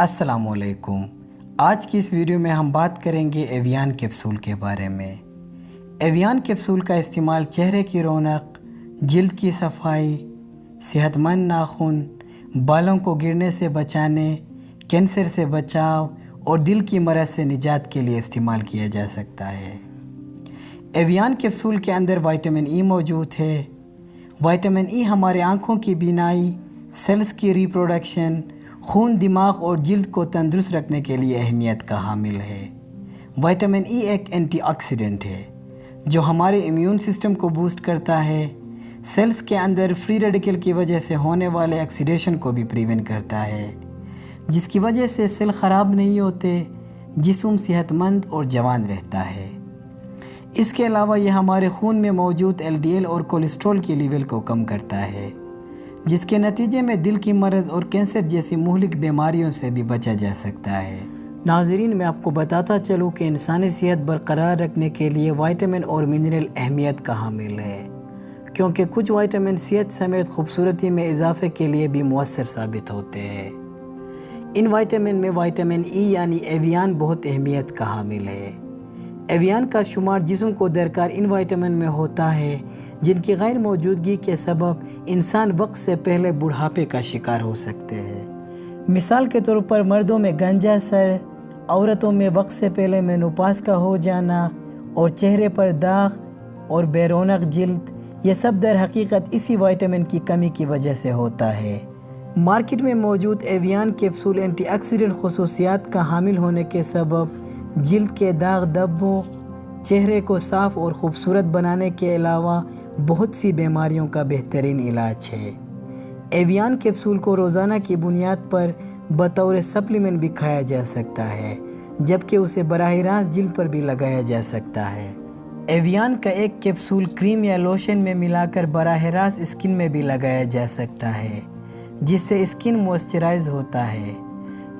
السلام علیکم۔ آج کی اس ویڈیو میں ہم بات کریں گے ایویان کیپسول کے بارے میں۔ ایویان کیپسول کا استعمال چہرے کی رونق، جلد کی صفائی، صحت مند ناخن، بالوں کو گرنے سے بچانے، کینسر سے بچاؤ اور دل کی مرض سے نجات کے لیے استعمال کیا جا سکتا ہے۔ ایویان کیپسول کے اندر وٹامن ای موجود ہے۔ وٹامن ای ہمارے آنکھوں کی بینائی، سیلز کی ریپروڈکشن، خون، دماغ اور جلد کو تندرست رکھنے کے لیے اہمیت کا حامل ہے۔ وٹامن ای ایک اینٹی آکسیڈنٹ ہے جو ہمارے امیون سسٹم کو بوسٹ کرتا ہے، سیلز کے اندر فری ریڈیکل کی وجہ سے ہونے والے آکسیڈیشن کو بھی پریونٹ کرتا ہے، جس کی وجہ سے سیل خراب نہیں ہوتے، جسم صحت مند اور جوان رہتا ہے۔ اس کے علاوہ یہ ہمارے خون میں موجود LDL اور کولیسٹرول کی لیول کو کم کرتا ہے، جس کے نتیجے میں دل کی مرض اور کینسر جیسی مہلک بیماریوں سے بھی بچا جا سکتا ہے۔ ناظرین، میں آپ کو بتاتا چلوں کہ انسانی صحت برقرار رکھنے کے لیے وٹامن اور منرل اہمیت کا حامل ہے، کیونکہ کچھ وٹامن صحت سمیت خوبصورتی میں اضافے کے لیے بھی مؤثر ثابت ہوتے ہیں۔ ان وٹامن میں وٹامن ای یعنی ایویان بہت اہمیت کا حامل ہے۔ ایویان کا شمار جسم کو درکار ان وٹامن میں ہوتا ہے جن کی غیر موجودگی کے سبب انسان وقت سے پہلے بڑھاپے کا شکار ہو سکتے ہیں۔ مثال کے طور پر مردوں میں گنجا سر، عورتوں میں وقت سے پہلے مینوپاز کا ہو جانا اور چہرے پر داغ اور بے رونق جلد، یہ سب در حقیقت اسی وٹامن کی کمی کی وجہ سے ہوتا ہے۔ مارکیٹ میں موجود ایویان کیپسول اینٹی آکسیڈنٹ خصوصیات کا حامل ہونے کے سبب جلد کے داغ دھبوں، چہرے کو صاف اور خوبصورت بنانے کے علاوہ بہت سی بیماریوں کا بہترین علاج ہے۔ ایویان کیپسول کو روزانہ کی بنیاد پر بطور سپلیمنٹ بھی کھایا جا سکتا ہے، جبکہ اسے براہ راست جلد پر بھی لگایا جا سکتا ہے۔ ایویان کا ایک کیپسول کریم یا لوشن میں ملا کر براہ راست اسکن میں بھی لگایا جا سکتا ہے، جس سے اسکن موئسچرائز ہوتا ہے۔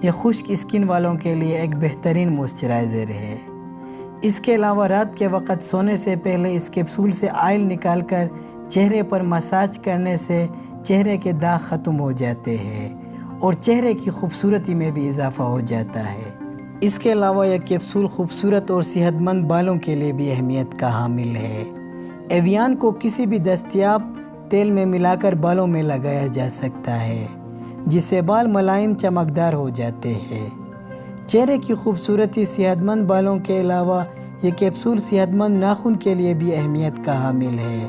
یہ خشک اسکن والوں کے لیے ایک بہترین موئسچرائزر ہے۔ اس کے علاوہ رات کے وقت سونے سے پہلے اس کیپسول سے آئل نکال کر چہرے پر مساج کرنے سے چہرے کے داغ ختم ہو جاتے ہیں اور چہرے کی خوبصورتی میں بھی اضافہ ہو جاتا ہے۔ اس کے علاوہ یہ کیپسول خوبصورت اور صحت مند بالوں کے لیے بھی اہمیت کا حامل ہے۔ ایویان کو کسی بھی دستیاب تیل میں ملا کر بالوں میں لگایا جا سکتا ہے، جس سے بال ملائم چمکدار ہو جاتے ہیں۔ چہرے کی خوبصورتی، صحت مند بالوں کے علاوہ یہ کیپسول صحت مند ناخن کے لیے بھی اہمیت کا حامل ہے۔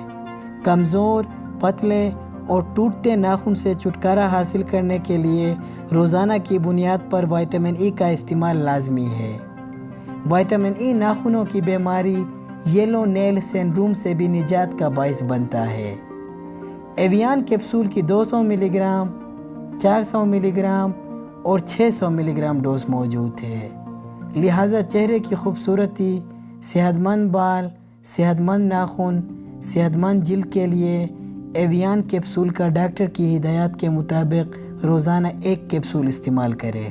کمزور، پتلے اور ٹوٹتے ناخن سے چھٹکارا حاصل کرنے کے لیے روزانہ کی بنیاد پر وٹامن ای کا استعمال لازمی ہے۔ وٹامن ای ناخنوں کی بیماری یلو نیل سنڈروم سے بھی نجات کا باعث بنتا ہے۔ ایویان کیپسول کی 200 ملی گرام، 400 ملی گرام اور 600 ملی گرام ڈوز موجود ہے، لہٰذا چہرے کی خوبصورتی، صحت مند بال، صحت مند ناخن، صحت مند جلد کے لیے ایویان کیپسول کا ڈاکٹر کی ہدایات کے مطابق روزانہ ایک کیپسول استعمال کریں۔